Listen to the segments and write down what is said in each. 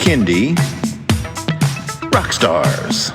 Kindie Rockstars.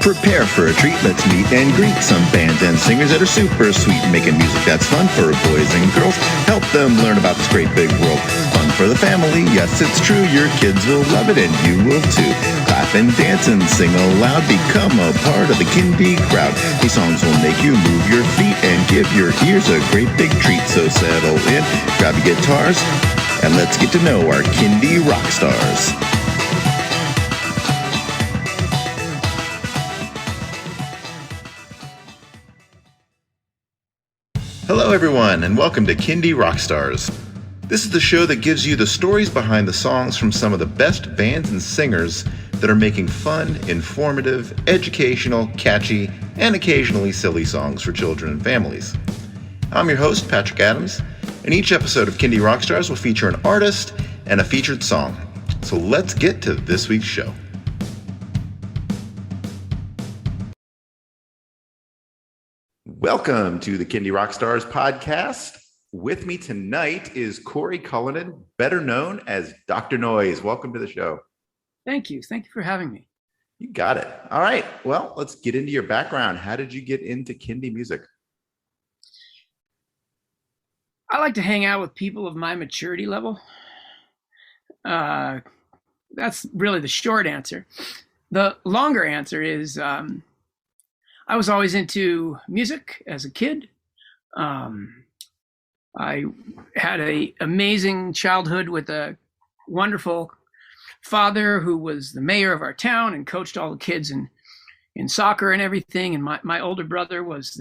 Prepare for a treat, let's meet and greet some bands and singers that are super sweet, making music that's fun for boys and girls. Help them learn about this great big world. Fun for the family, yes it's true, your kids will love it and you will too. Clap and dance and sing aloud, become a part of the Kindie crowd. These songs will make you move your feet and give your ears a great big treat. So settle in, grab your guitars, and let's get to know our Kindie Rockstars. Hello everyone, and welcome to Kindie Rockstars. This is the show that gives you the stories behind the songs from some of the best bands and singers that are making fun, informative, educational, catchy, and occasionally silly songs for children and families. I'm your host, Patrick Adams, and each episode of Kindie Rockstars will feature an artist and a featured song. So let's get to this week's show. Welcome to the Kindie Rockstars podcast. With me tonight is Cory Cullinan, better known as Dr. Noize. Welcome to the show. Thank you. Thank you for having me. You got it. All right. Well, let's get into your background. How did you get into Kindie music? I like to hang out with people of my maturity level. That's really the short answer. The longer answer is I was always into music as a kid. I had an amazing childhood with a wonderful father who was the mayor of our town and coached all the kids in soccer and everything. And my older brother was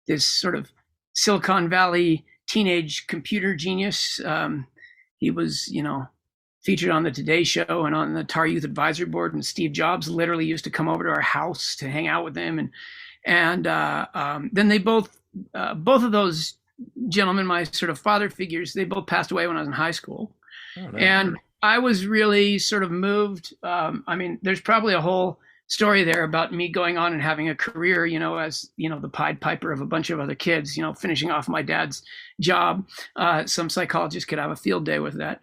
this sort of Silicon Valley teenage computer genius. He was, featured on the Today Show and on the Tar Youth Advisory Board, and Steve Jobs literally used to come over to our house to hang out with him. And then they both of those gentlemen, my sort of father figures, they both passed away when I was in high school. Oh, no. And I was really sort of moved. There's probably a whole story there about me going on and having a career, as, the Pied Piper of a bunch of other kids, finishing off my dad's job. Some psychologists could have a field day with that.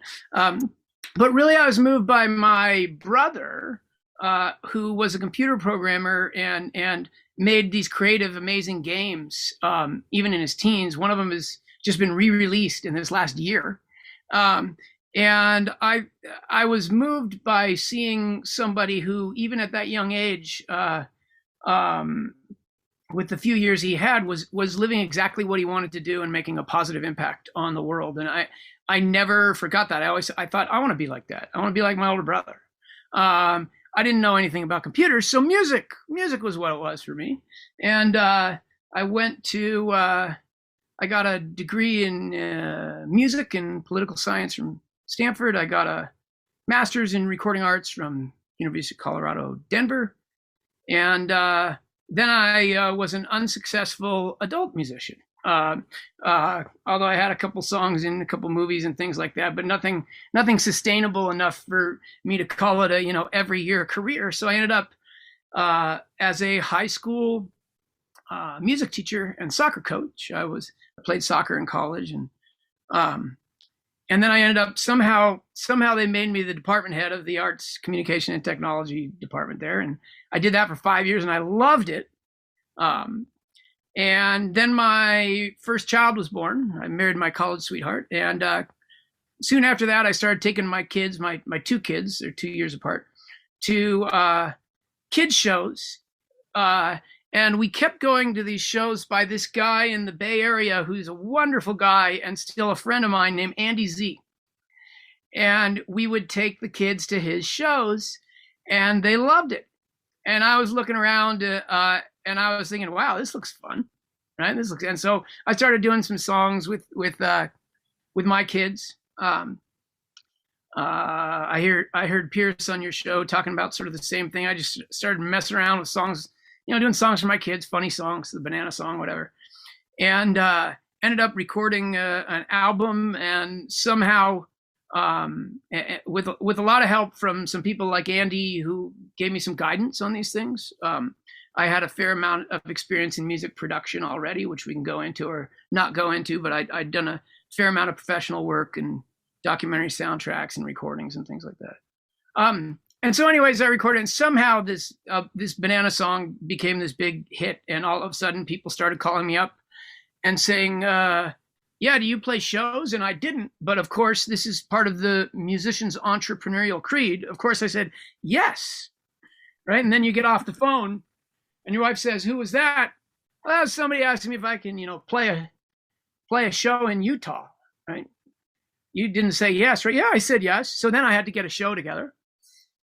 But really, I was moved by my brother, who was a computer programmer and made these creative, amazing games, even in his teens. One of them has just been re-released in this last year. And I was moved by seeing somebody who, even at that young age, with the few years he had, was living exactly what he wanted to do and making a positive impact on the world. And I never forgot that. I thought, I want to be like that. I want to be like my older brother. I didn't know anything about computers, so music was what it was for me. And I went to, I got a degree in music and political science from Stanford. I got a master's in recording arts from University of Colorado, Denver. And then I was an unsuccessful adult musician. Although I had a couple songs in a couple movies and things like that, but nothing sustainable enough for me to call it a, every year career. So I ended up as a high school music teacher and soccer coach. I played soccer in college, and then I ended up somehow they made me the department head of the arts, communication, and technology department there. And I did that for 5 years and I loved it. And then my first child was born. I married my college sweetheart. And soon after that, I started taking my kids, my two kids, they're 2 years apart, to kids shows. And we kept going to these shows by this guy in the Bay Area who's a wonderful guy and still a friend of mine named Andy Z. And we would take the kids to his shows and they loved it. And I was looking around and I was thinking, wow, this looks fun, right? And so I started doing some songs with my kids. I heard Pierce on your show talking about sort of the same thing. I just started messing around with songs, doing songs for my kids, funny songs, the banana song, whatever. And ended up recording an album, and somehow with a lot of help from some people like Andy, who gave me some guidance on these things. I had a fair amount of experience in music production already, which we can go into or not go into, but I'd done a fair amount of professional work and documentary soundtracks and recordings and things like that. And so anyways, I recorded, and somehow this Banana song became this big hit, and all of a sudden people started calling me up and saying, yeah, do you play shows? And I didn't, but of course, this is part of the musician's entrepreneurial creed. Of course, I said, yes, right? And then you get off the phone, and your wife says, who was that? Well, somebody asked me if I can, play a show in Utah, right? You didn't say yes, right? Yeah, I said yes. So then I had to get a show together.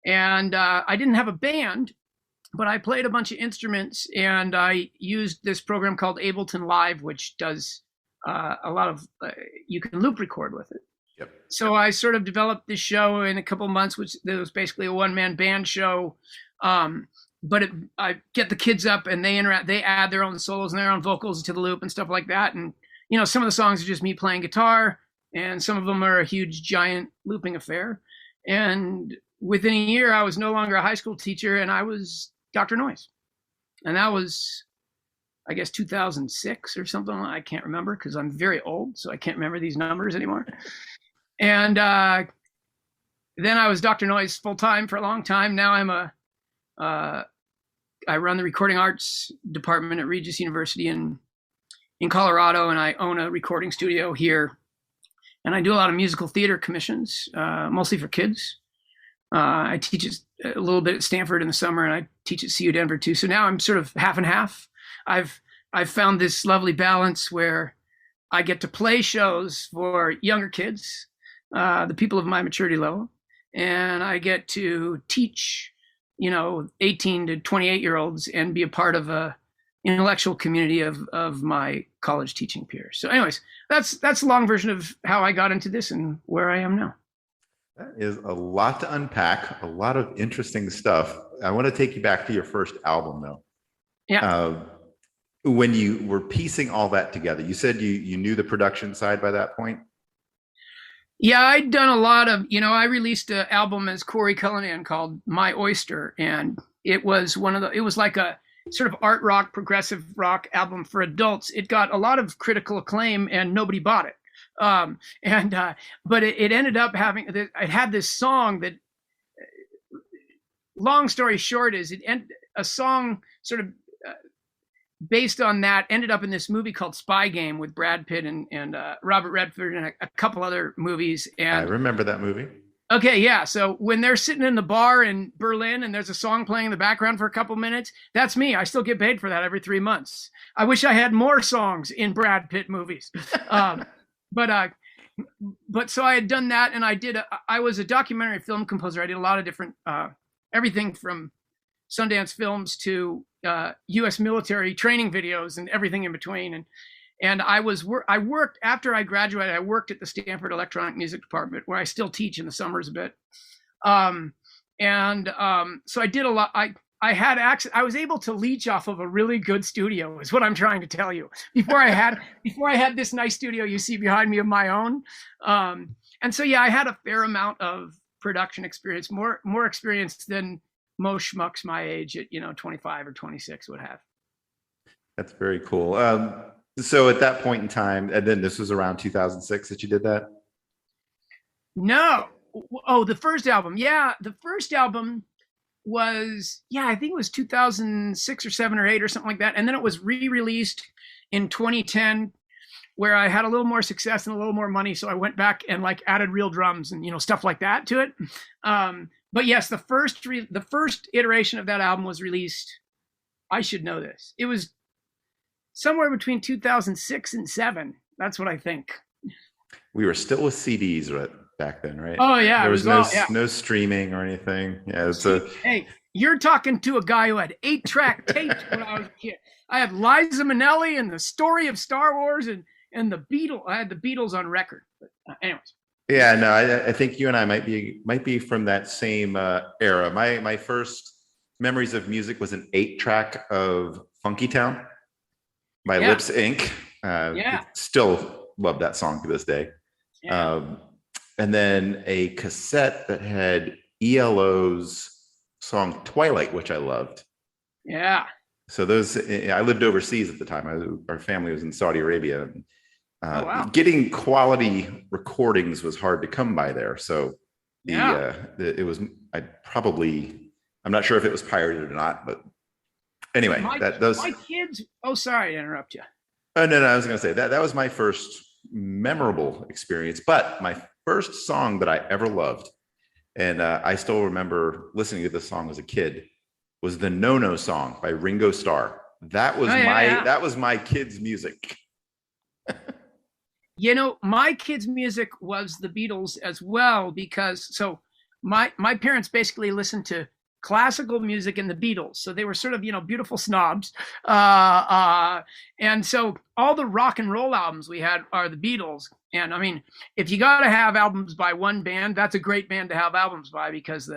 And I didn't have a band, but I played a bunch of instruments, and I used this program called Ableton Live, which does a lot of, you can loop record with it. Yep. So I sort of developed this show in a couple of months, which was basically a one-man band show. But I get the kids up, and they add their own solos and their own vocals to the loop and stuff like that. And, some of the songs are just me playing guitar, and some of them are a huge, giant looping affair. And within a year, I was no longer a high school teacher, and I was Dr. Noize. And that was, I guess, 2006 or something. I can't remember because I'm very old, so I can't remember these numbers anymore. And then I was Dr. Noize full-time for a long time. Now I run the recording arts department at Regis University in Colorado, and I own a recording studio here. And I do a lot of musical theater commissions, mostly for kids. I teach it a little bit at Stanford in the summer, and I teach at CU Denver too. So now I'm sort of half and half. I've found this lovely balance where I get to play shows for younger kids, the people of my maturity level, and I get to teach, 18 to 28-year-olds and be a part of a intellectual community of my college teaching peers. So anyways, that's the long version of how I got into this and where I am now. That is a lot to unpack, a lot of interesting stuff. I want to take you back to your first album, though. Yeah. When you were piecing all that together, you said you knew the production side by that point? Yeah, I'd done a lot of, I released an album as Cory Cullinan called My Oyster, and it was it was like a sort of art rock, progressive rock album for adults. It got a lot of critical acclaim, and nobody bought it. But it ended up having, it had this song that, long story short is a song sort of based on that ended up in this movie called Spy Game with Brad Pitt and Robert Redford and a couple other movies. And I remember that movie. Okay, yeah. So when they're sitting in the bar in Berlin and there's a song playing in the background for a couple minutes, that's me. I still get paid for that every 3 months. I wish I had more songs in Brad Pitt movies. But so I had done that, and I was a documentary film composer. I did a lot of different, everything from Sundance Films to U.S. military training videos and everything in between. And I worked after I graduated. I worked at the Stanford Electronic Music Department, where I still teach in the summers a bit. So I did a lot. I had access. I was able to leech off of a really good studio, is what I'm trying to tell you. Before I had this nice studio you see behind me of my own. And so yeah, I had a fair amount of production experience, more experience than most schmucks my age at 25 or 26 would have. That's very cool. So at that point in time, and then this was around 2006 that you did that? No. Oh, the first album. Yeah, the first album was, I think it was 2006 or 7 or 8 or something like that. And then it was re-released in 2010, where I had a little more success and a little more money. So I went back and added real drums and, stuff like that to it. But yes, the first iteration of that album was released. I should know this. It was somewhere between 2006 and 7. That's what I think. We were still with CDs back then, right? Oh yeah, there was no streaming or anything. Yeah, hey, you're talking to a guy who had 8-track tapes when I was a kid. I had Liza Minnelli and the story of Star Wars and the Beatles. I had the Beatles on record. But anyways. Yeah, no, I think you and I might be from that same era. My first memories of music was an 8-track of Funky Town by Lips Inc. Still love that song to this day. Yeah. and then a cassette that had ELO's song Twilight, which I loved. Yeah. So those, I lived overseas at the time. Our family was in Saudi Arabia. Oh, wow. Getting quality recordings was hard to come by there. So it was, I'm not sure if it was pirated or not, but anyway, my kids. Oh, sorry to interrupt you. Oh, no, I was going to say that was my first memorable experience, but my first song that I ever loved, and I still remember listening to this song as a kid, was the No song by Ringo Starr. That was that was my kids' music. You know, my kids' music was the Beatles as well, because my parents basically listened to classical music and the Beatles. So they were sort of, beautiful snobs. And so all the rock and roll albums we had are the Beatles. And I mean, if you got to have albums by one band, that's a great band to have albums by, because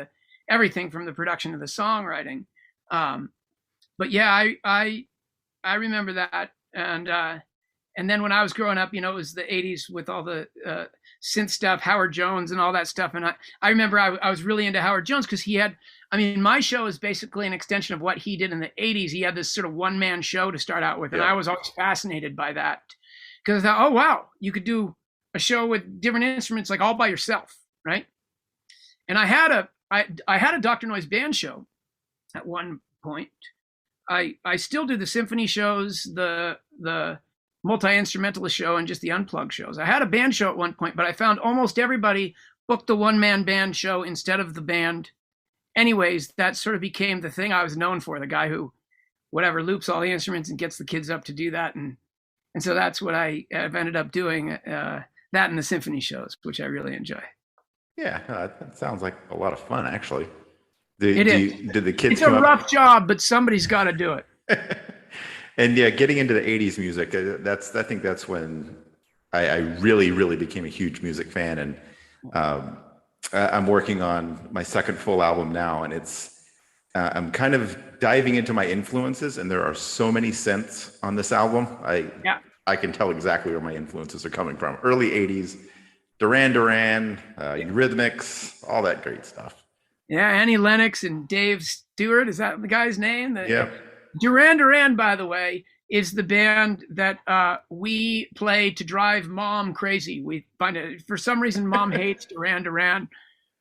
everything from the production to the songwriting. But yeah, I remember that. And then when I was growing up, it was the 80s with all the synth stuff, Howard Jones and all that stuff. And I remember I was really into Howard Jones because my show is basically an extension of what he did in the 80s. He had this sort of one-man show to start out with. And I was always fascinated by that, because I thought, oh, wow, you could do a show with different instruments, like all by yourself, right? And I had a Dr. Noize band show at one point. I still do the symphony shows, the multi-instrumentalist show, and just the unplugged shows. I had a band show at one point, but I found almost everybody booked the one-man band show instead of the band. Anyways, that sort of became the thing I was known for, the guy who, loops all the instruments and gets the kids up to do that. And so that's what I've ended up doing, that and the symphony shows, which I really enjoy. Yeah, that sounds like a lot of fun, actually. Did the kids? It's a rough job, but somebody's got to do it. And yeah, getting into the 80s music, I think that's when I really, really became a huge music fan. And I'm working on my second full album now, and I'm kind of diving into my influences, and there are so many synths on this album. I can tell exactly where my influences are coming from. Early 80s, Duran Duran, Eurythmics, all that great stuff. Yeah, Annie Lennox and Dave Stewart, is that the guy's name? Yeah. Duran Duran, by the way, is the band that we play to drive Mom crazy. We find it, for some reason, Mom hates Duran Duran.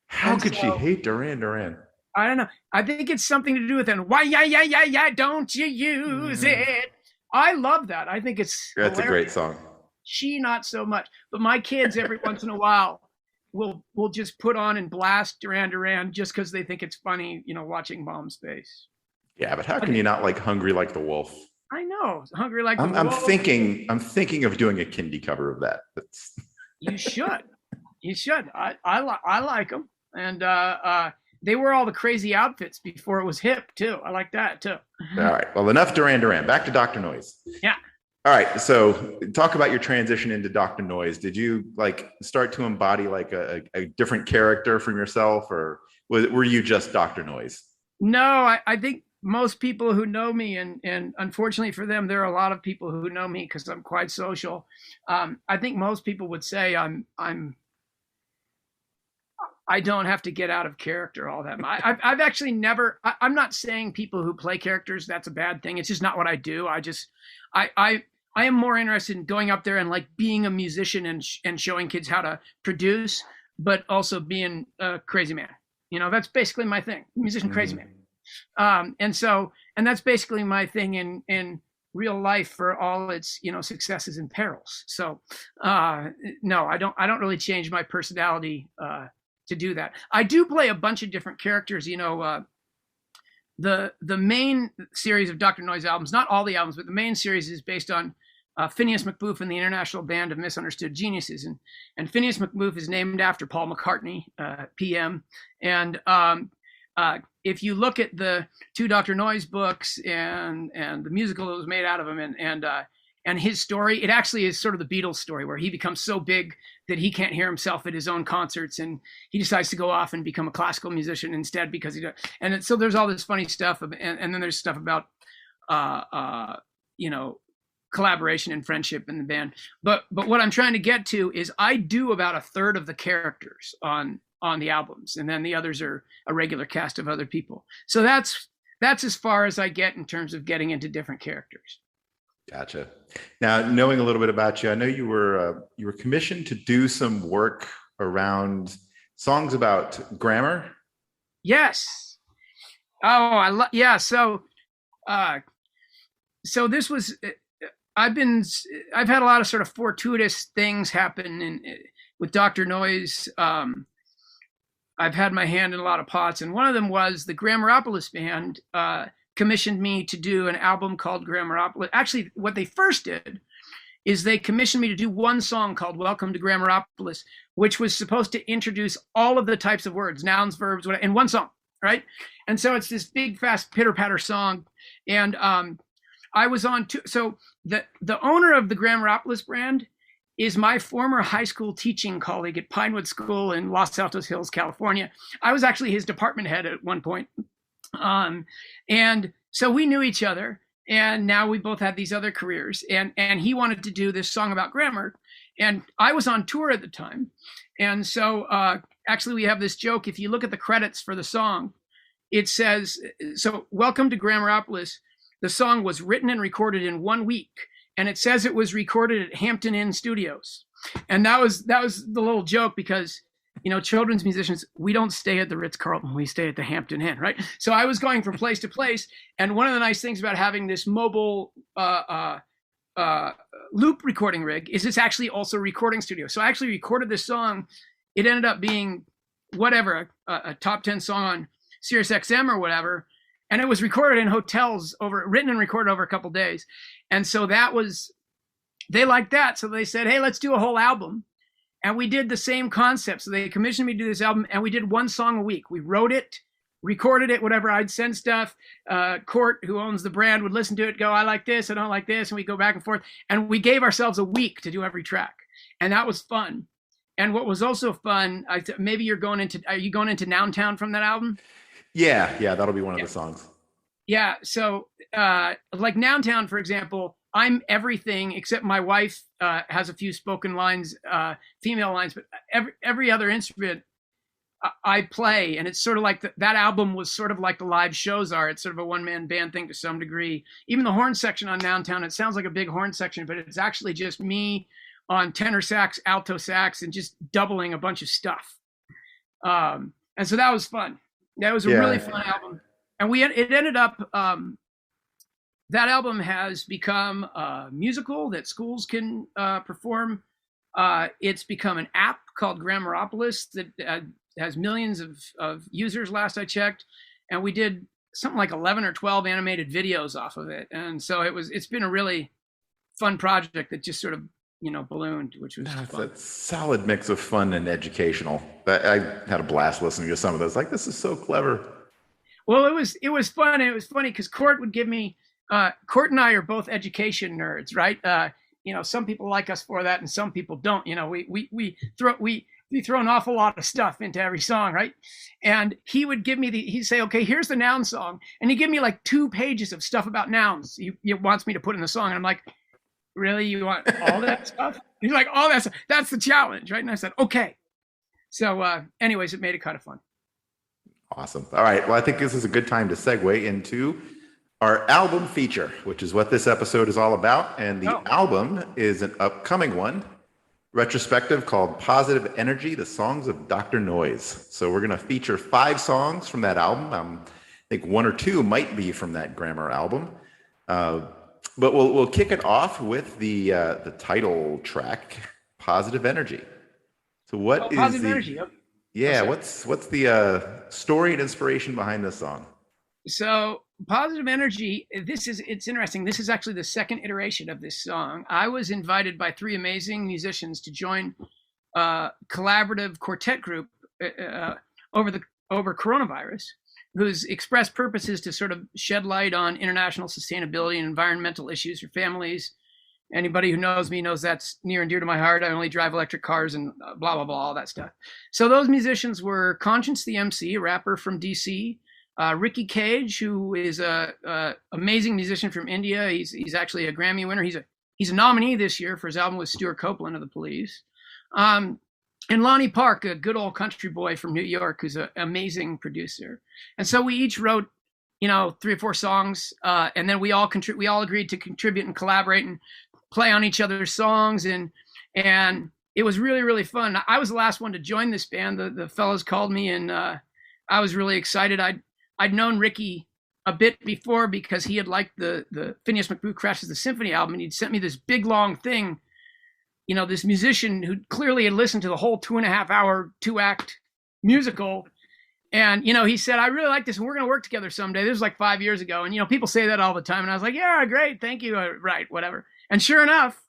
How could she hate Duran Duran? I don't know. I think it's something to do with it. Why, yeah, don't you use it? I love that. I think it's That's hilarious. A great song. She not so much, but my kids every once in a while will just put on and blast Duran Duran just because they think it's funny, watching Mom's face. Yeah, but how can you not like Hungry Like the Wolf? I know, Hungry Like the Wolf. I'm thinking of doing a kindie cover of that. You should. I like them, and they wear all the crazy outfits before it was hip too. I like that too. All right. Well, enough Duran Duran. Back to Dr. Noize. Yeah. All right. So talk about your transition into Dr. Noize. Did you start to embody a different character from yourself, or were you just Dr. Noize? No, I think most people who know me, and unfortunately for them, there are a lot of people who know me because I'm quite social. I think most people would say I don't have to get out of character all that much. I've actually never. I'm not saying people who play characters, that's a bad thing. It's just not what I do. I am more interested in going up there and being a musician and showing kids how to produce, but also being a crazy man. That's basically my thing. Musician, crazy man. And that's basically my thing in real life for all its, successes and perils. So, no, I don't really change my personality, to do that. I do play a bunch of different characters, the main series of Dr. Noize albums, not all the albums, but the main series is based on Phineas McBoof and the International Band of Misunderstood Geniuses. And Phineas McBoof is named after Paul McCartney, PM. And if you look at the two Dr. Noize books and the musical that was made out of him and his story, it actually is sort of the Beatles story, where he becomes so big that he can't hear himself at his own concerts, and he decides to go off and become a classical musician instead because so there's all this funny stuff, and then there's stuff about collaboration and friendship in the band. But what I'm trying to get to is I do about a third of the characters on the albums, and then the others are a regular cast of other people. So that's as far as I get in terms of getting into different characters. Gotcha. Now, knowing a little bit about you, I know you were commissioned to do some work around songs about grammar. Yes. Oh, yeah. So this was. I've had a lot of sort of fortuitous things happen with Dr. Noize. I've had my hand in a lot of pots, and one of them was the Grammaropolis band commissioned me to do an album called Grammaropolis. Actually, what they first did is they commissioned me to do one song called Welcome to Grammaropolis, which was supposed to introduce all of the types of words, nouns, verbs, whatever, in one song, right? And so it's this big, fast, pitter-patter song. And I was on so the owner of the Grammaropolis brand is my former high school teaching colleague at Pinewood School in Los Altos Hills, California. I was actually his department head at one point. And so we knew each other, and now we both had these other careers, and he wanted to do this song about grammar, and I was on tour at the time. And so actually we have this joke. If you look at the credits for the song, it says, so Welcome to Grammaropolis. The song was written and recorded in 1 week, and it says it was recorded at Hampton Inn Studios. And that was the little joke, because children's musicians, we don't stay at the Ritz-Carlton, we stay at the Hampton Inn, right? So I was going from place to place, and one of the nice things about having this mobile loop recording rig is it's actually also a recording studio. So I actually recorded this song. It ended up being whatever, a top 10 song on Sirius XM or whatever, and it was recorded in hotels, written and recorded over a couple days. And so they liked that, so they said, hey, let's do a whole album. And we did the same concept. So they commissioned me to do this album, and we did one song a week. We wrote it, recorded it, whatever. I'd send stuff. Court, who owns the brand, would listen to it, go, I like this, I don't like this, and we go back and forth. And we gave ourselves a week to do every track. And that was fun. And what was also fun, maybe are you going into Noun Town from that album? Yeah, that'll be one of the songs. Yeah, so like Noun Town, for example, I'm everything except my wife has a few spoken lines, female lines, but every other instrument I play. And it's sort of like that album was sort of like the live shows are. It's sort of a one-man band thing to some degree. Even the horn section on Noun Town, it sounds like a big horn section, but it's actually just me on tenor sax, alto sax, and just doubling a bunch of stuff. And so that was fun. That was a really fun album. And it ended up, that album has become a musical that schools can perform. It's become an app called Grammaropolis that has millions of users last I checked. And we did something like 11 or 12 animated videos off of it. And so it's been a really fun project that just sort of, ballooned, which was fun. It's a solid mix of fun and educational. I had a blast listening to some of those. Like, this is so clever. Well, it was fun, and it was funny because Court would give me. Court and I are both education nerds, right? Some people like us for that, and some people don't. We throw an awful lot of stuff into every song, right? And he would give me he'd say, okay, here's the noun song, and he'd give me like 2 pages of stuff about nouns. He wants me to put in the song, and I'm like, really, you want all that stuff? He's like, all that stuff. That's the challenge, right? And I said, okay. So, anyways, it made it kind of fun. Awesome. All right. Well, I think this is a good time to segue into our album feature, which is what this episode is all about. And the album is an upcoming one, retrospective called Positive Energy, the Songs of Dr. Noize. So we're going to feature 5 songs from that album. I think 1 or 2 might be from that Grammar album. But we'll kick it off with the title track, Positive Energy. So what is Positive Energy? Yep. Yeah, what's the story and inspiration behind this song? So Positive Energy, it's interesting. This is actually the second iteration of this song. I was invited by 3 amazing musicians to join a collaborative quartet group over coronavirus, whose express purpose is to sort of shed light on international sustainability and environmental issues for families. Anybody who knows me knows that's near and dear to my heart. I only drive electric cars and blah, blah, blah, all that stuff. So those musicians were Conscience the MC, a rapper from DC, Ricky Cage, who is a amazing musician from India. He's actually a Grammy winner. He's a he's a nominee this year for his album with Stuart Copeland of the Police. And Lonnie Park, a good old country boy from New York, who's an amazing producer. And so we each wrote, 3 or 4 songs, and then we all agreed to contribute and collaborate and play on each other's songs, and it was really, really fun. I was the last one to join this band. The fellas called me, and I was really excited. I'd known Ricky a bit before because he had liked the Phineas McBoo Crashes the Symphony album, and he'd sent me this big long thing. This musician who clearly had listened to the whole 2.5-hour 2-act musical. And, he said, I really like this and we're going to work together someday. This was like 5 years ago. And, people say that all the time. And I was like, yeah, great. Thank you. Right. Whatever. And sure enough,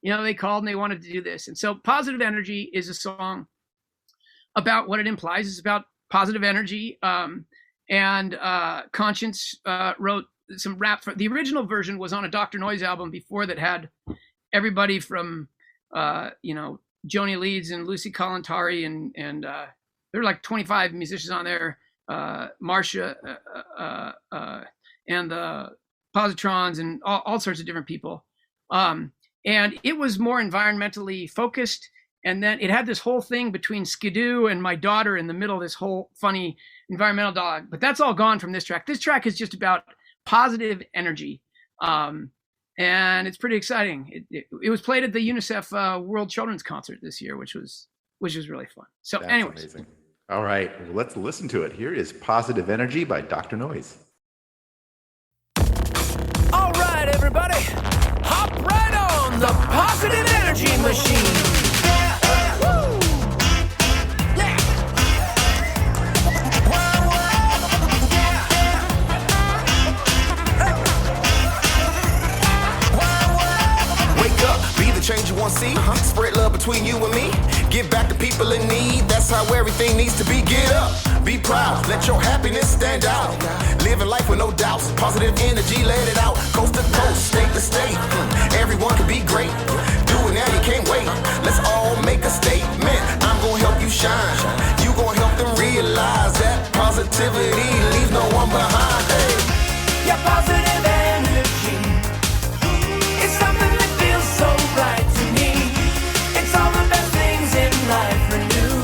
they called and they wanted to do this. And so Positive Energy is a song about what it implies. It's about positive energy. And Conscience wrote some rap. The original version was on a Dr. Noize album before that had everybody from, Joni Leeds and Lucy Kalantari and there were like 25 musicians on there, Marcia and the Positrons and all sorts of different people. And it was more environmentally focused. And then it had this whole thing between Skidoo and my daughter in the middle, this whole funny environmental dog. But that's all gone from this track. This track is just about positive energy. And it's pretty exciting. It was played at the UNICEF World Children's Concert this year, which was really fun. So That's anyways. Amazing. All right, well, let's listen to it. Here is Positive Energy by Dr. Noize. All right, everybody, hop right on the Positive Energy Machine. Change you want to see, spread love between you and me. Give back to people in need, that's how everything needs to be. Get up, be proud, let your happiness stand out. Living life with no doubts, positive energy, let it out. Coast to coast, state to state, everyone can be great. Do it now, you can't wait. Let's all make a statement. I'm gonna help you shine, you gonna help them realize that positivity leaves no one behind. Hey. Your positive energy is something that feels so right to me. It's all the best things in life renew.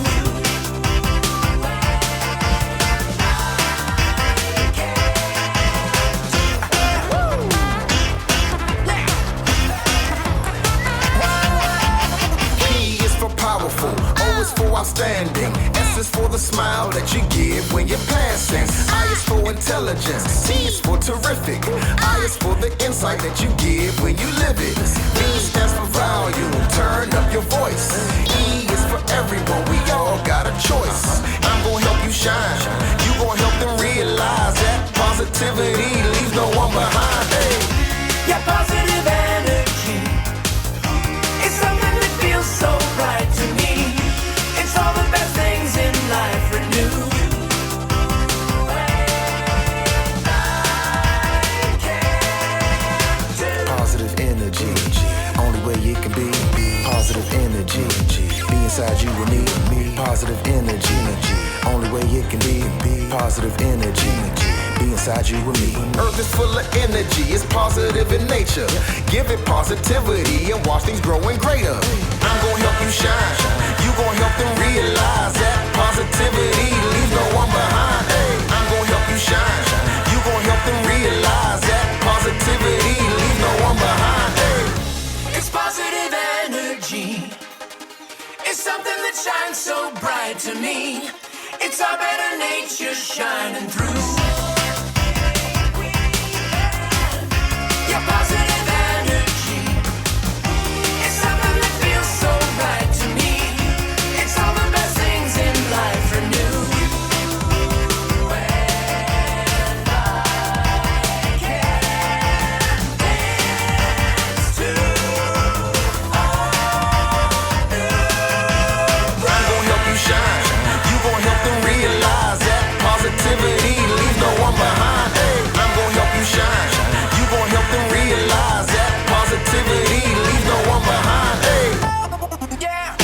P is for powerful, O is for outstanding, S is for the smile that you give when you're passing, I is for intelligence, T is for terrific, I is for the insight that you give when you live it, V stands for volume, turn up your voice, E is for everyone, we all got a choice. I'm gonna help you shine, you gonna help them realize that positivity leaves no one behind. Hey. Your positive energy is something that feels so right to me. It's all the best things in life renew. Positive energy, only way it can be. Positive energy, be inside you and me. Positive energy, only way it can be. Positive energy, be inside you and me. Earth is full of energy, it's positive in nature. Give it positivity and watch things growing greater. I'm gonna help you shine, you gonna help them realize that positivity leaves no one behind. Hey, I'm gonna help you shine, you gonna help them realize that positivity leaves no one behind. Hey. It's positive energy. It's something that shines so bright to me. It's our better nature shining through. Your positive energy is something that feels so right to me. It's all the best things in life renew. And I can dance to all new. I'm gonna help you shine, you gonna help them realize that positivity leaves no one behind. Hey, I'm gonna help you shine, you gonna help them realize that positivity leaves no one behind. Hey. Yeah.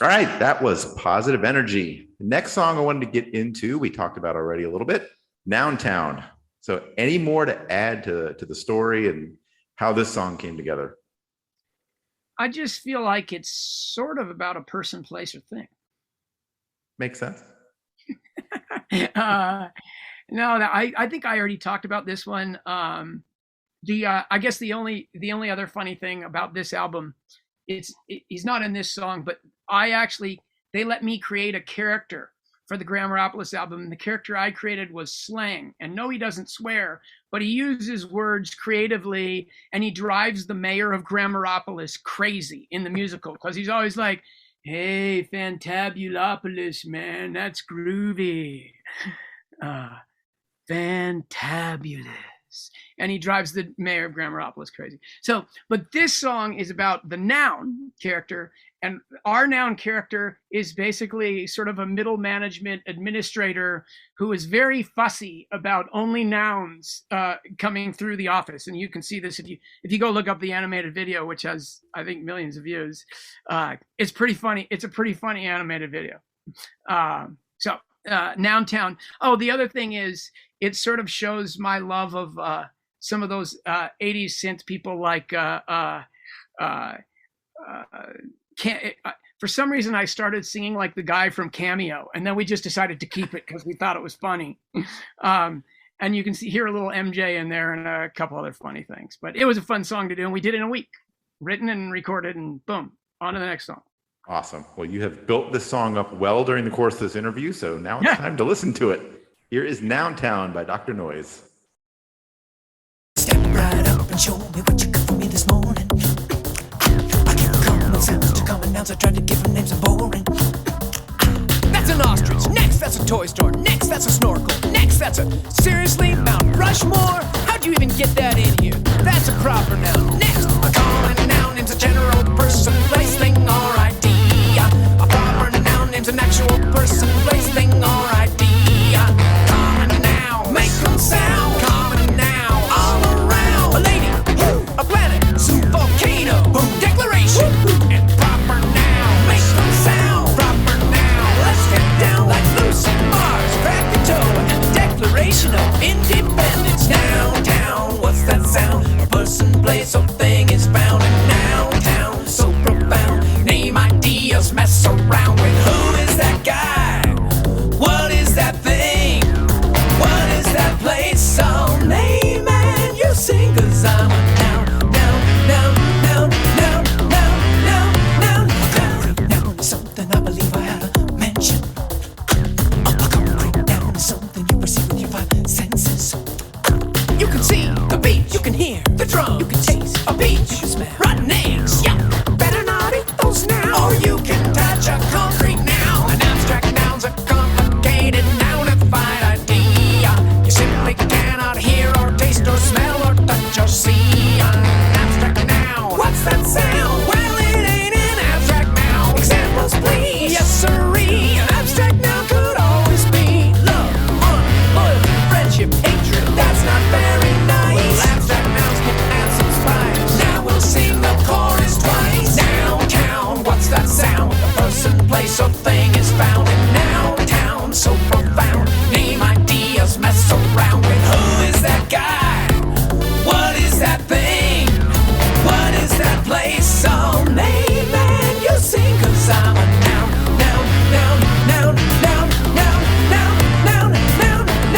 All right, that was Positive Energy. The next song I wanted to get into, we talked about already a little bit, Noun Town. So any more to add to the story and how this song came together? I just feel like it's sort of about a person, place, or thing. Makes sense. No, I think I already talked about this one. I guess the only other funny thing about this album, he's not in this song, but they let me create a character for the Grammaropolis album. And the character I created was slang. And no, he doesn't swear, but he uses words creatively, and he drives the mayor of Grammaropolis crazy in the musical because he's always like, "Hey, Fantabulopolis, man, that's groovy. Fantabulous." And he drives the mayor of Grammaropolis crazy. So, but this song is about the noun character, and our noun character is basically sort of a middle management administrator who is very fussy about only nouns coming through the office. And you can see this if you go look up the animated video, which has, I think, millions of views. It's pretty funny. It's a pretty funny animated video. Noun Town. Oh, the other thing is, it sort of shows my love of some of those 80s synth people like for some reason I started singing like the guy from Cameo, and then we just decided to keep it because we thought it was funny. And you can hear a little MJ in there and a couple other funny things. But it was a fun song to do, and we did it in a week. Written and recorded, and boom, on to the next song. Awesome. Well, you have built this song up well during the course of this interview, so now it's time to listen to it. Here is Noun Town by Dr. Noize. Step right up and show me what you got for me this morning. I can't come with sounds to common nouns. I tried to give them names and boring. That's an ostrich. Next, that's a toy store. Next, that's a snorkel. Next, that's a seriously Mount Rushmore. How'd you even get that in here? That's a proper noun. Next, a common noun name's a general person, place, thing, or idea. A proper noun name's an actual person, place, thing, or idea. Common noun, make them sound. Common noun, all around. A lady, a planet, zoo, volcano, boom, declaration. And proper noun, make them sound. Proper noun, let's get down like Lucy Mars, crack the toe, and the Declaration of Independence. Noun town, what's that sound? A person, place, or thing is found in noun town. So profound, name, ideas, mess around with. Who is that guy? What is that thing? What is that place? So name and you sing, 'cause I'm a noun, noun, noun, noun, noun, noun, noun, noun. A concrete noun is something I believe I had to mention. A concrete noun is something you perceive with your five senses. You can see the beach, you can hear the drum, you can taste a beach, you can smell rotten eggs. Yeah, better not eat those now, or you can touch a concrete noun. An abstract noun's a complicated nounified idea. You simply cannot hear or taste or smell or touch or see an abstract noun. What's that sound? Well, it ain't an abstract noun. Examples, please. Yes, sirree. An abstract noun could always be love, honor, loyalty, friendship, hatred. That's not very nice. Well, abstract nouns can add some spice. Now we'll sing the chorus twice. Noun town, what's that sound? A person, place, or thing is found in noun town. So profound, name, ideas, mess around with. Who is that guy? What is that thing? What is that place? So name and you sing, 'cause I'm a noun, noun, noun, noun, noun, noun, noun, noun, noun,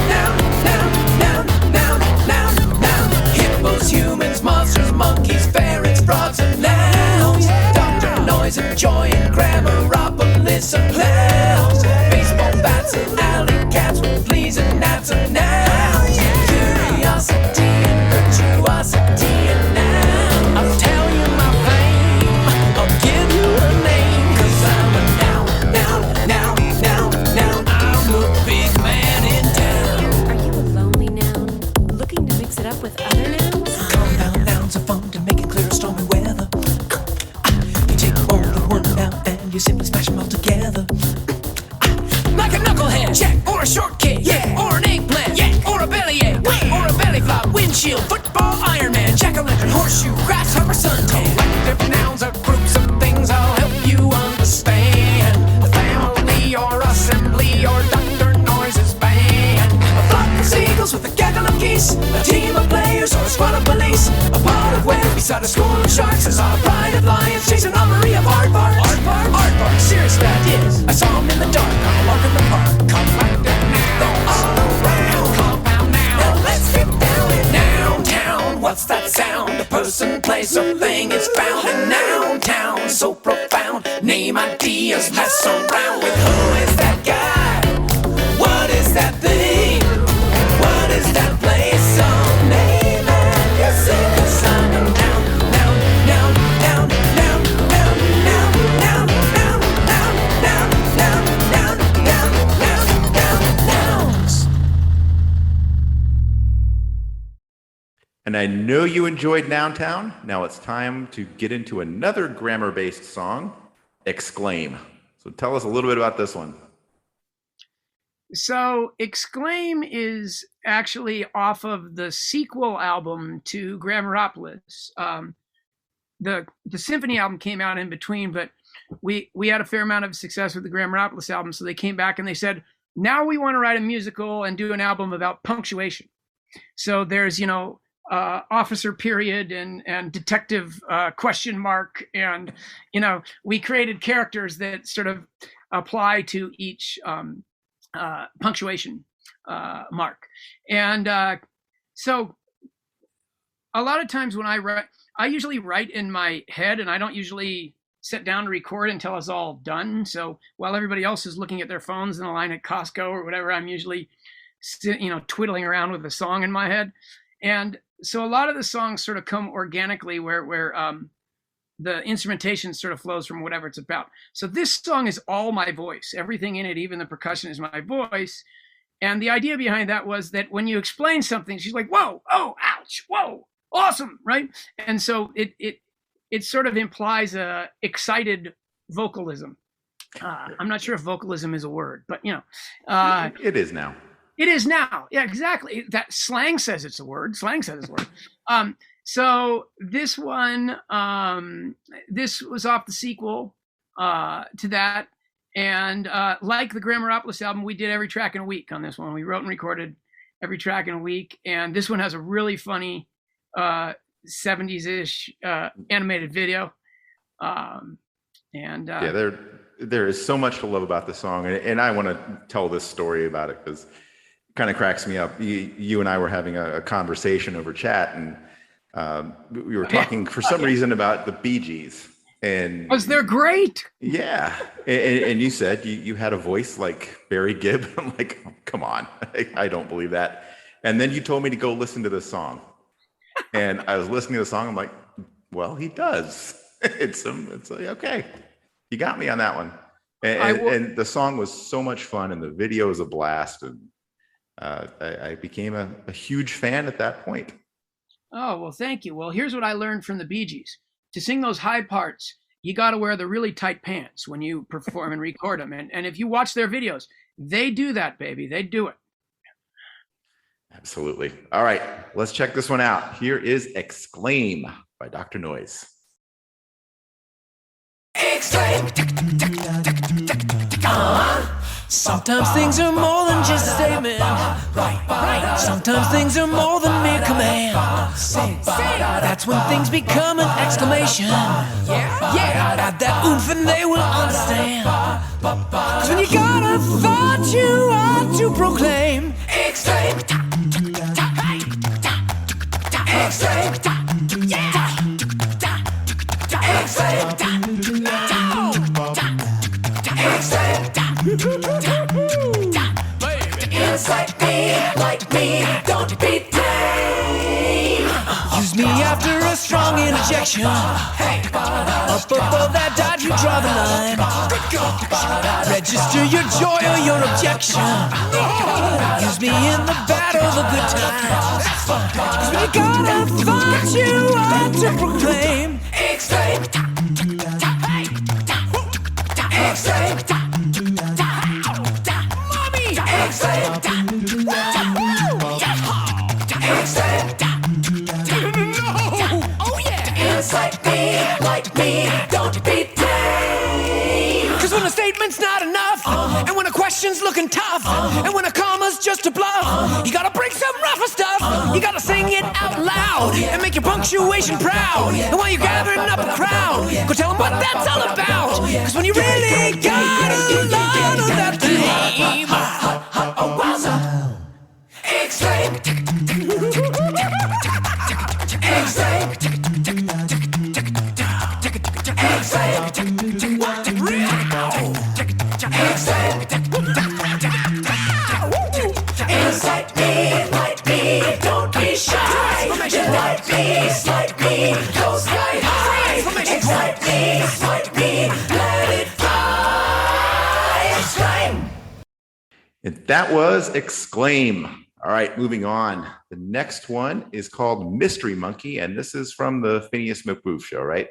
noun, noun, noun, noun, noun, noun. Hippos, humans, monsters, monkeys, ferrets, frogs, and nouns. Dr. Noize and joy and Grammaropolis and clowns. Baseball bats and alley cats with fleas and gnats and nouns. Curiosity and virtuosity and nouns. I'll tell you my fame, I'll give you a name, 'cause I'm a noun, noun, noun, noun, noun. I'm the big man in town. Are you a lonely noun, looking to mix it up with other nouns? Compound nouns are fun to make it clear stormy weather. You take more than one noun and you simply smash them all together. Like a knucklehead, check, or a shortcake, yeah, or an eggplant, yeah, or a bellyache, or a belly flop, windshield, football, Iron Man, jack-o'-lantern, horseshoe, grasshopper, suntan. Collective nouns are groups of things I'll help you understand. A family or assembly or Dr. Noize's band. A fly A pot of whales beside a school of sharks is our pride of lions chasing on Maria of aardvark. Aardvark, serious that is. I saw him in the dark on a walk in the park. Come back down now, all around. Compound now. Now let's get down in Noun Town. What's that sound? A person, place, or thing is found in Noun Town. So profound, name ideas, mess around with who is that guy? What is that thing? What is that place? So name and you sing the song of Noun, Noun, Noun, Noun, Noun, Noun, Noun, Noun, Noun, Noun, Noun, Noun, Noun, Noun, Nouns. And I know you enjoyed Noun Town. Now it's time to get into another grammar-based song, Exclaim. So tell us a little bit about this one. So Exclaim is actually off of the sequel album to Grammaropolis. The symphony album came out in between, but we had a fair amount of success with the Grammaropolis album, so they came back and they said, now we want to write a musical and do an album about punctuation. So there's, officer period and detective question mark, and we created characters that sort of apply to each punctuation mark. And so a lot of times when I write, I usually write in my head, and I don't usually sit down to record until it's all done. So while everybody else is looking at their phones in a line at Costco or whatever, I'm usually twiddling around with a song in my head. And so a lot of the songs sort of come organically where the instrumentation sort of flows from whatever it's about. So this song is all my voice. Everything in it, even the percussion, is my voice. And the idea behind that was that when you explain something, she's like, whoa, oh, ouch, whoa, awesome, right? And so it sort of implies a excited vocalism. I'm not sure if vocalism is a word, but it is now. It is now. Yeah, exactly. That slang says it's a word. Slang says it's a word. So this one, this was off the sequel to that. And like the Grammaropolis album, we did every track in a week on this one. We wrote and recorded every track in a week. And this one has a really funny 70s-ish animated video. Yeah, there is so much to love about this song. And I want to tell this story about it because kind of cracks me up. You and I were having a conversation over chat, and we were talking for some reason about the Bee Gees. And because they're great. Yeah. And you said you had a voice like Barry Gibb. I'm like, oh, come on. I don't believe that. And then you told me to go listen to this song. And I was listening to the song. I'm like, well, he does. It's like, okay, you got me on that one. And the song was so much fun, and the video is a blast. And I became a huge fan at that point. Oh, well, thank you. Well, here's what I learned from the Bee Gees. To sing those high parts, you got to wear the really tight pants when you perform and record them. And if you watch their videos, they do that, baby. They do it. Absolutely. All right, let's check this one out. Here is Exclaim by Dr. Noize. Exclaim. Sometimes things are more than just a statement. Right. Sometimes things are more than mere command. That's when things become an exclamation. Yeah. Add that oomph and they will understand. 'Cause when you got a thought, you ought to proclaim. Exclaim. Exclaim. Yeah. Exclaim. Exclaim. It's like me, don't be tame. Use me after a strong interjection. Up above that dot, you draw the line. Register your joy or your objection. Use me in the battle of a good time. 'Cause when you got a thought, you ought to proclaim. Exclaim. Exclaim. Exclaim. Exclaim. Oh yeah. It's like me, don't be tame. 'Cause when a statement's not enough, and when a question's looking tough, and when a comma's just a bluff, you gotta bring some rougher stuff. You gotta sing it out loud and make your punctuation proud. And while you're gathering up a crowd, go tell them what that's all about. Cause when you really gotta learn that theme, Exclaim, Exclaim, Excite me, light me, don't be shy. Delight me, slight me, go sky high. Excite me, slight me, let it fly. Exclaim. And that was Exclaim. All right, moving on. The next one is called Mystery Monkey, and this is from the Phineas McBooth show, right?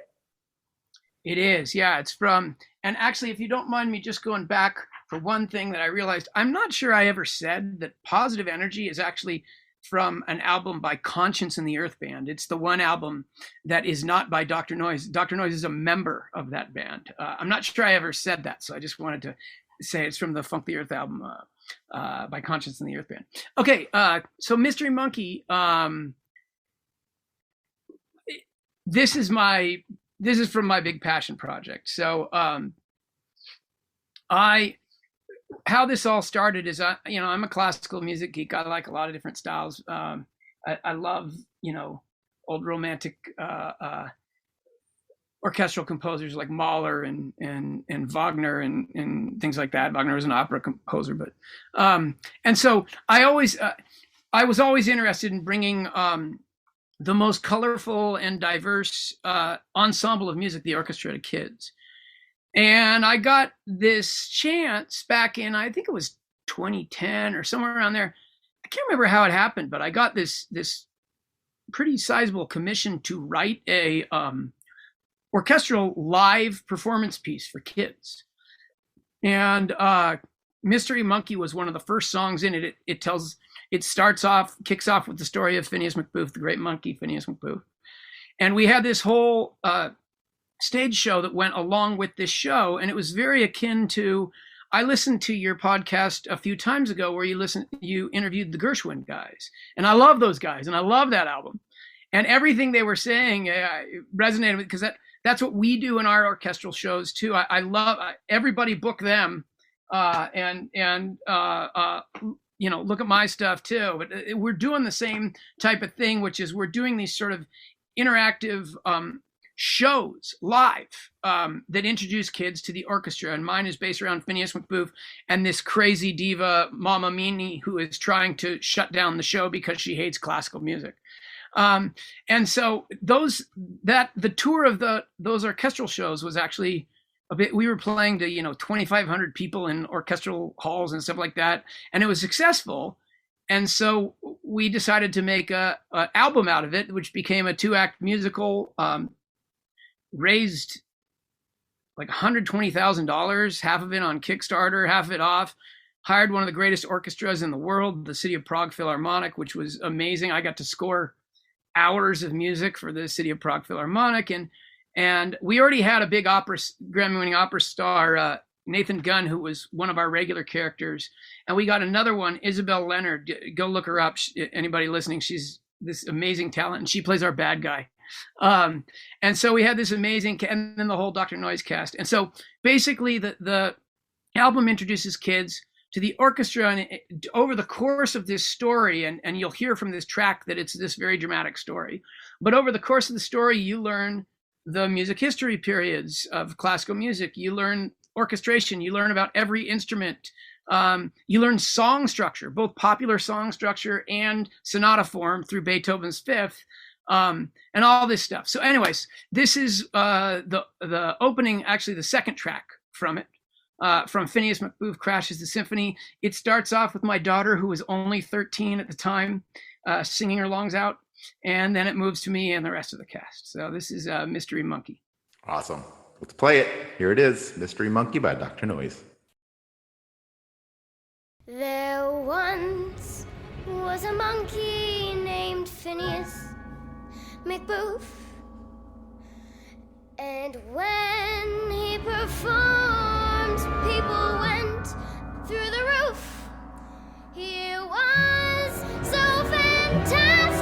It is, yeah. It's from, and actually, if you don't mind me just going back for one thing that I realized, I'm not sure I ever said that Positive Energy is actually from an album by Conscience and the Earth Band. It's the one album that is not by Dr. Noize. Dr. Noize is a member of that band. I'm not sure I ever said that, so I just wanted to say it's from the Funk the Earth album by Conscience and the Earth Band. Okay, so Mystery Monkey, this is from my big passion project. So how this all started is, I'm a classical music geek. I like a lot of different styles. I love, old romantic orchestral composers like Mahler and Wagner and things like that. Wagner was an opera composer, but and so I was always interested in bringing the most colorful and diverse ensemble of music, the orchestra, to kids. And I got this chance back in, I think it was 2010 or somewhere around there. I can't remember how it happened, but I got this pretty sizable commission to write a orchestral live performance piece for kids. And Mystery Monkey was one of the first songs in it. It kicks off with the story of Phineas McBooth, the great monkey Phineas McBooth. And we had this whole stage show that went along with this show. And it was very akin to, I listened to your podcast a few times ago where you interviewed the Gershwin guys. And I love those guys and I love that album. And everything they were saying resonated with, because that's what we do in our orchestral shows too. I love, everybody book them and look at my stuff too. But we're doing the same type of thing, which is we're doing these sort of interactive shows live that introduce kids to the orchestra. And mine is based around Phineas McBooth and this crazy diva, Mama Meanie, who is trying to shut down the show because she hates classical music. And so the tour of those orchestral shows was actually a bit, we were playing to, 2,500 people in orchestral halls and stuff like that. And it was successful. And so we decided to make a album out of it, which became a 2-act musical, raised like $120,000, half of it on Kickstarter, half of it off, hired one of the greatest orchestras in the world, the City of Prague Philharmonic, which was amazing. I got to score hours of music for the City of Prague Philharmonic. And we already had a big Grammy-winning opera star, Nathan Gunn, who was one of our regular characters. And we got another one, Isabel Leonard. Go look her up. Anybody listening, she's this amazing talent, and she plays our bad guy. And so we had this amazing, and then the whole Dr. Noize cast. And so basically the album introduces kids to the orchestra, and over the course of this story, and you'll hear from this track that it's this very dramatic story, but over the course of the story, you learn the music history periods of classical music. You learn orchestration. You learn about every instrument. You learn song structure, both popular song structure and sonata form through Beethoven's Fifth, and all this stuff. So anyways, this is the opening, actually the second track from it. From Phineas McBooth Crashes the Symphony. It starts off with my daughter, who was only 13 at the time, singing her lungs out, and then it moves to me and the rest of the cast. So this is Mystery Monkey. Awesome. Let's play it. Here it is, Mystery Monkey by Dr. Noize. There once was a monkey named Phineas McBooth, and when he performed, people went through the roof. He was so fantastic.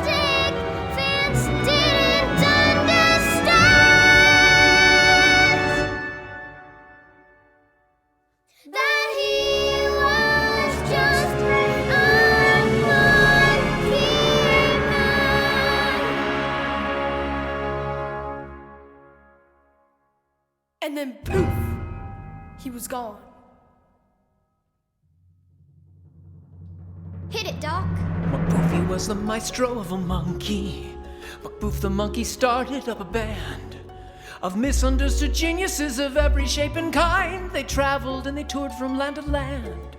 And then poof, he was gone. Hit it, Doc. McBoofy was the maestro of a monkey. McBoof the monkey started up a band of misunderstood geniuses of every shape and kind. They traveled and they toured from land to land.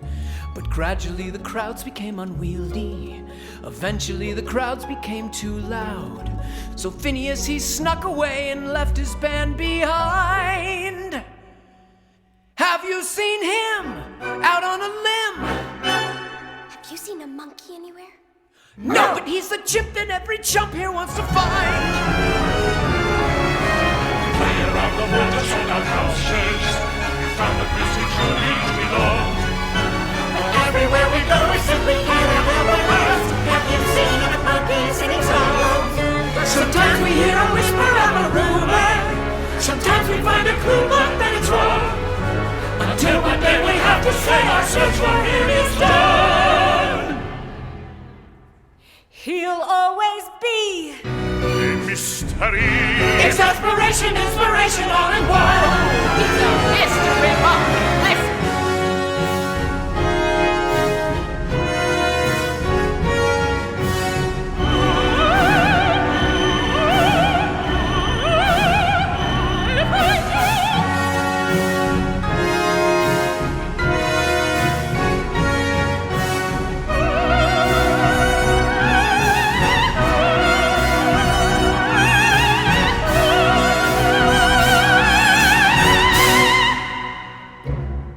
But gradually the crowds became unwieldy. Eventually the crowds became too loud. So Phineas, he snuck away and left his band behind. Have you seen him out on a limb? Have you seen a monkey anywhere? No, but he's the chimp that every chump here wants to find. Clear out the waters on our houses. We found a place we truly belong. Everywhere we go, we simply cannot help but ask. Have you seen a monkey singing songs? Sometimes we hear a whisper of a rumor. Sometimes we find a clue, but then it's wrong. Until one day we have to say our search for him is done. He'll always be A mystery. exasperation, inspiration, all in one. He's a mystery box. Listen.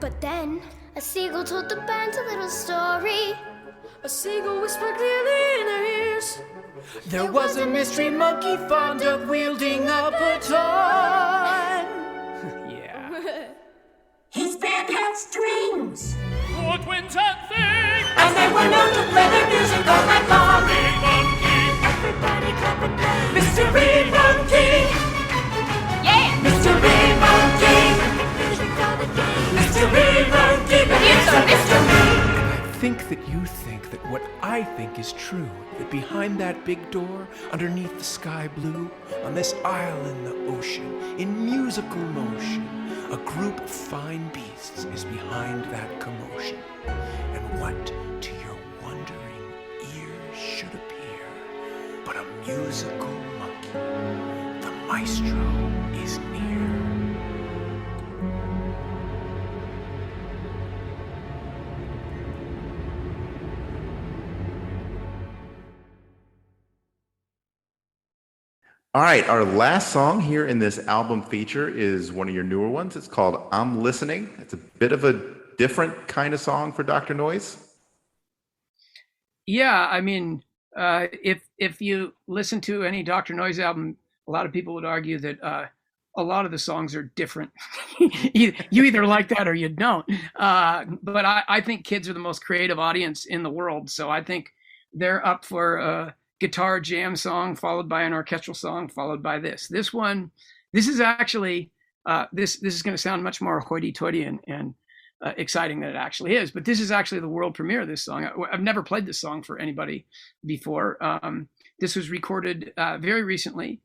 But then, a seagull told the band a little story. A seagull whispered clearly in their ears. There was a mystery monkey fond of wielding a baton. Yeah. His band had strings, Woodwinds and things. and they were known to play their music all night long. Big monkey. Everybody clap and dance. Mystery monkey, Yeah! mystery monkey, Music all the day. mystery monkey. But It's a mystery! I think that you think that what I think is true, that behind that big door, underneath the sky blue, on this isle in the ocean, in musical motion, a group of fine beasts is behind that commotion. And what to your wondering ears should appear but a musical monkey? The maestro is near. All right, our last song here in this album feature is one of your newer ones. It's called I'm Listening. It's a bit of a different kind of song for Dr. Noize. Yeah, I mean, if you listen to any Dr. Noize album, a lot of people would argue that a lot of the songs are different. You either like that or you don't. But I think kids are the most creative audience in the world, so I think they're up for a guitar jam song followed by an orchestral song followed by this. This is actually this is going to sound much more hoity-toity and exciting than it actually is, but this is actually the world premiere of this song. I've never played this song for anybody before. This was recorded very recently.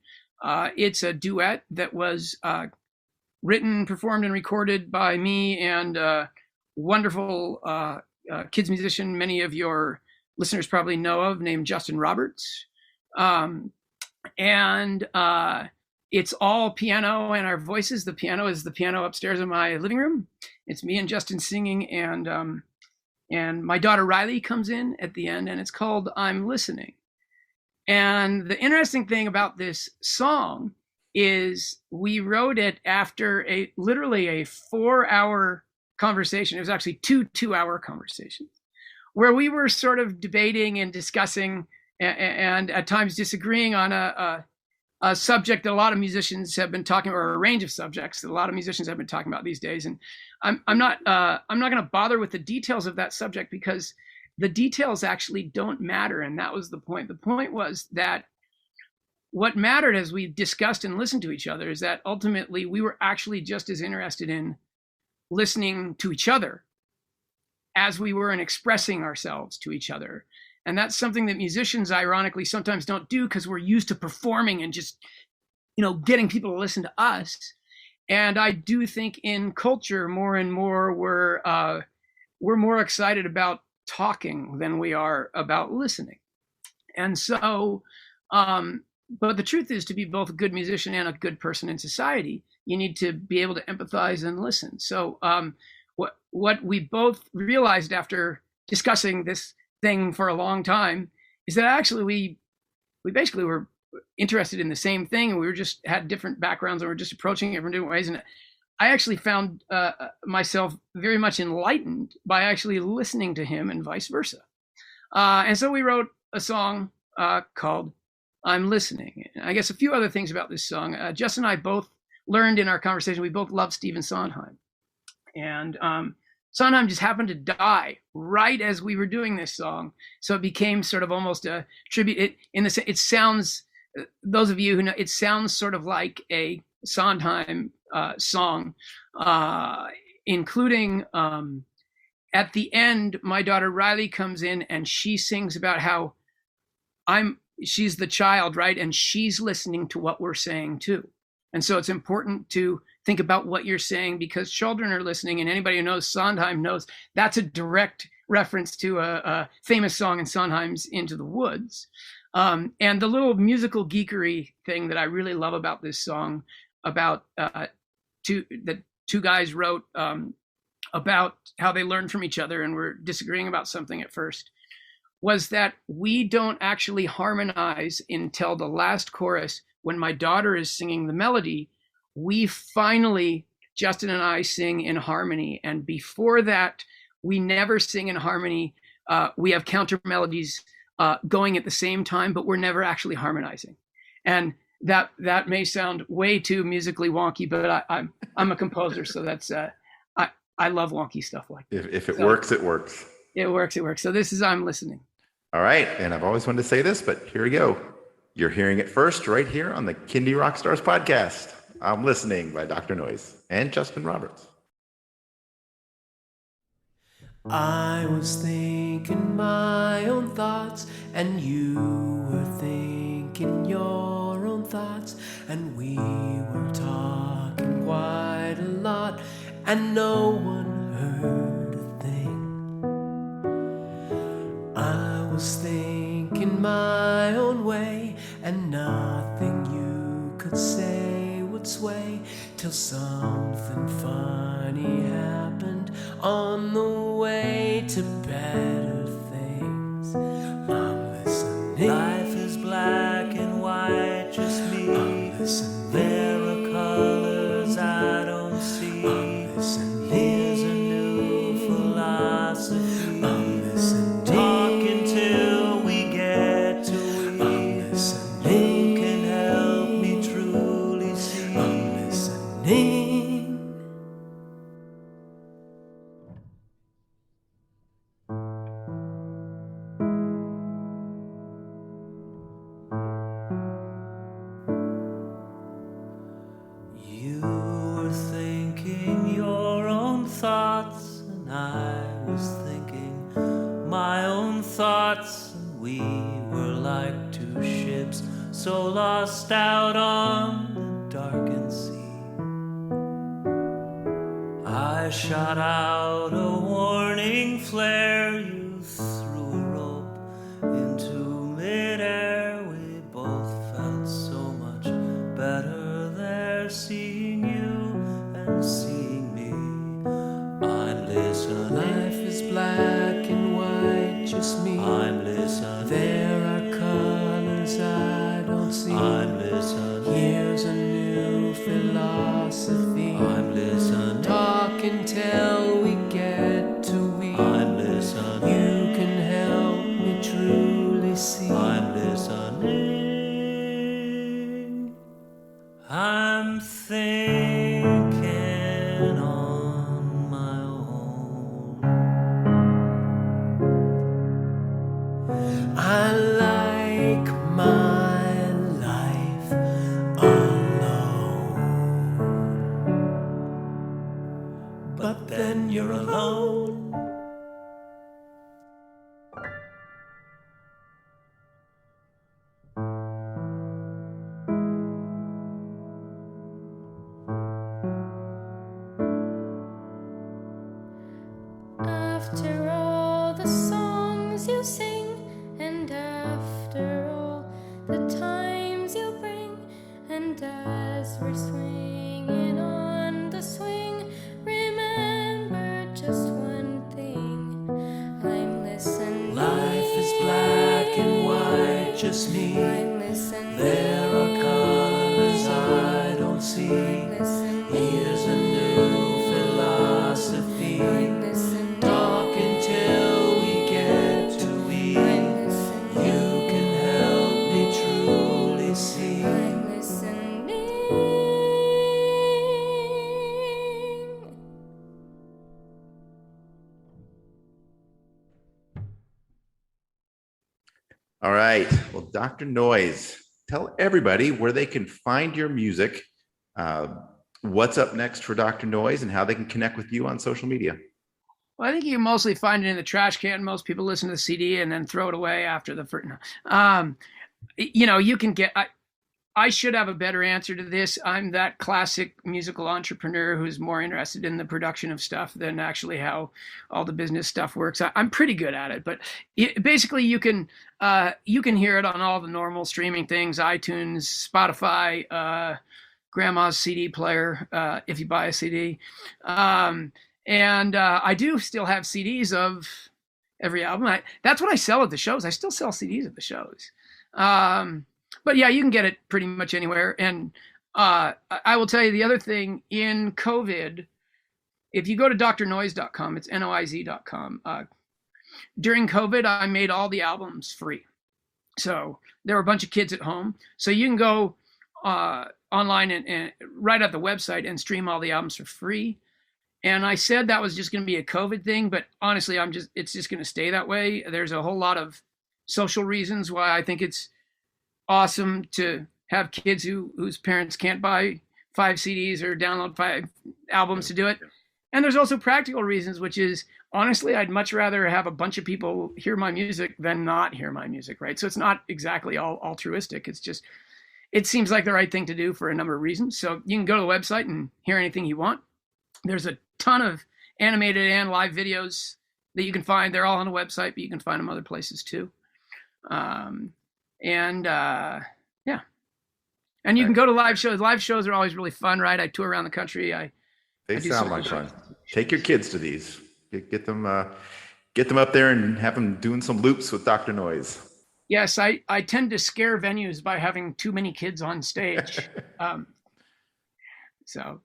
It's a duet that was written, performed, and recorded by me and wonderful kids musician many of your listeners probably know of, named Justin Roberts. And it's all piano and our voices. The piano is the piano upstairs in my living room. It's me and Justin singing, and my daughter Riley comes in at the end, and it's called I'm Listening. And the interesting thing about this song is we wrote it after literally a 4-hour conversation. It was actually two 2-hour conversations where we were sort of debating and discussing and at times disagreeing on a subject that a lot of musicians have been talking, or a range of subjects that a lot of musicians have been talking about these days. And I'm not going to bother with the details of that subject because the details actually don't matter. And that was the point. The point was that what mattered as we discussed and listened to each other is that ultimately we were actually just as interested in listening to each other as we were in expressing ourselves to each other. And that's something that musicians ironically sometimes don't do because we're used to performing and just, getting people to listen to us. And I do think in culture, more and more, we're more excited about talking than we are about listening. And so, but the truth is, to be both a good musician and a good person in society, you need to be able to empathize and listen. So, what we both realized after discussing this thing for a long time is that actually we basically were interested in the same thing, and we were just had different backgrounds, and we're just approaching it from different ways. And I actually found myself very much enlightened by actually listening to him, and vice versa. And so we wrote a song called "I'm Listening." And I guess a few other things about this song. Justin and I both learned in our conversation we both love Stephen Sondheim, and Sondheim just happened to die right as we were doing this song, so it became sort of almost a tribute. It sounds, those of you who know, it sounds sort of like a Sondheim song, including at the end, my daughter Riley comes in and she sings about how she's the child, right? And she's listening to what we're saying too. And so it's important to think about what you're saying, because children are listening, and anybody who knows Sondheim knows that's a direct reference to a famous song in Sondheim's Into the Woods. And the little musical geekery thing that I really love about this song, about two guys wrote about how they learned from each other and were disagreeing about something at first, was that we don't actually harmonize until the last chorus. When my daughter is singing the melody, we finally, Justin and I, sing in harmony. And before that, we never sing in harmony. We have counter melodies going at the same time, but we're never actually harmonizing. And that may sound way too musically wonky, but I'm a composer, so that's I love wonky stuff like that. If it works, it works. It works. So this is "I'm Listening." All right, and I've always wanted to say this, but here we go. You're hearing it first right here on the Kindie Rockstars podcast. I'm Listening by Dr. Noize and Justin Roberts. I was thinking my own thoughts, and you were thinking your own thoughts, and we were talking quite a lot, and no one heard a thing. I was thinking my own way, and nothing you could say would sway, till something funny happened on the way to better things. I'm listening. Life is black and white, just me. I'm listening. There are colors I don't see. I'm listening. Here's a new philosophy. I'm listening. Talking till we get to we. I'm listening. Who can help me truly see? I'm listening. You were thinking your own thoughts, and I was thinking my own thoughts, and we were like two ships so lost out on the darkened sea. I shot out a warning flare, you threw a rope into midair. We both felt so much better there, seeing you and seeing me. I'm listening. Life is black and white, just me. I'm listening. There are colors I don't see. I'm listening. Here's a new philosophy. I'm listening. Talk until we get to we. I'm listening. You can help me truly see. I'm listening. I'm thinking on my own. I like my life alone. But then you're alone. just me. There are colors I don't see. Here's a new philosophy. Talk until we get to we. You can help me truly see. All right. Well, Dr. Noize, tell everybody where they can find your music, what's up next for Dr. Noize, and how they can connect with you on social media. Well, I think you can mostly find it in the trash can. Most people listen to the CD and then throw it away after the first. You can get. I should have a better answer to this. I'm that classic musical entrepreneur who's more interested in the production of stuff than actually how all the business stuff works. I'm pretty good at it, but basically you can hear it on all the normal streaming things: iTunes, Spotify, grandma's CD player, if you buy a CD. And I do still have CDs of every album. That's what I sell at the shows. I still sell CDs at the shows. But yeah, you can get it pretty much anywhere. And I will tell you the other thing, in COVID, if you go to drnoize.com, it's noiz.com. During COVID, I made all the albums free. So there were a bunch of kids at home. So you can go online and right at the website and stream all the albums for free. And I said that was just going to be a COVID thing, but honestly, it's just going to stay that way. There's a whole lot of social reasons why I think it's awesome to have kids whose parents can't buy 5 CDs or download 5 albums to do it. And there's also practical reasons, which is, honestly, I'd much rather have a bunch of people hear my music than not hear my music, right? So it's not exactly all altruistic. It's just, it seems like the right thing to do for a number of reasons. So you can go to the website and hear anything you want. There's a ton of animated and live videos that you can find. They're all on the website, but you can find them other places too. And you can go to live shows. Live shows are always really fun, right? I tour around the country. They sound like fun. Take your kids to these. Get them up there and have them doing some loops with Dr. Noize. Yes, I tend to scare venues by having too many kids on stage. So.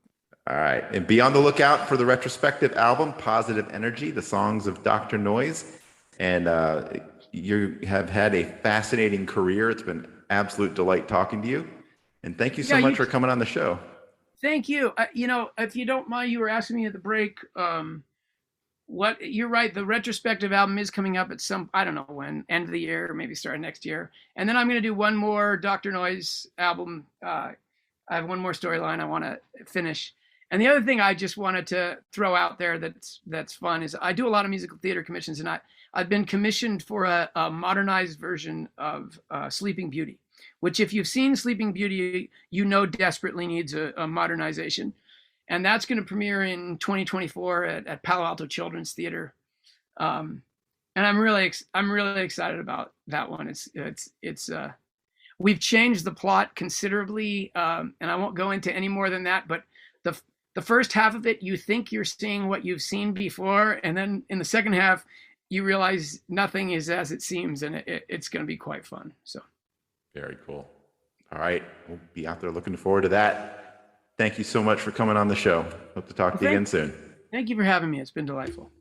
All right, and be on the lookout for the retrospective album, Positive Energy, the Songs of Dr. Noize. And you have had a fascinating career. It's been absolute delight talking to you. And thank you so much for coming on the show. Thank you. If you don't mind, you were asking me at the break, you're right. The retrospective album is coming up at I don't know when, end of the year, or maybe start of next year. And then I'm going to do one more Dr. Noize album. I have one more storyline I want to finish. And the other thing I just wanted to throw out there that's fun is I do a lot of musical theater commissions, and I've been commissioned for a modernized version of Sleeping Beauty, which, if you've seen Sleeping Beauty, you know desperately needs a modernization. And that's going to premiere in 2024 at Palo Alto Children's Theater. And I'm really excited about that one. It's we've changed the plot considerably, and I won't go into any more than that, but the first half of it, you think you're seeing what you've seen before, and then in the second half, you realize nothing is as it seems, and it's going to be quite fun. So, very cool. All right, we'll be out there looking forward to that. Thank you so much for coming on the show. Hope to talk to you again soon. Thank you for having me. It's been delightful.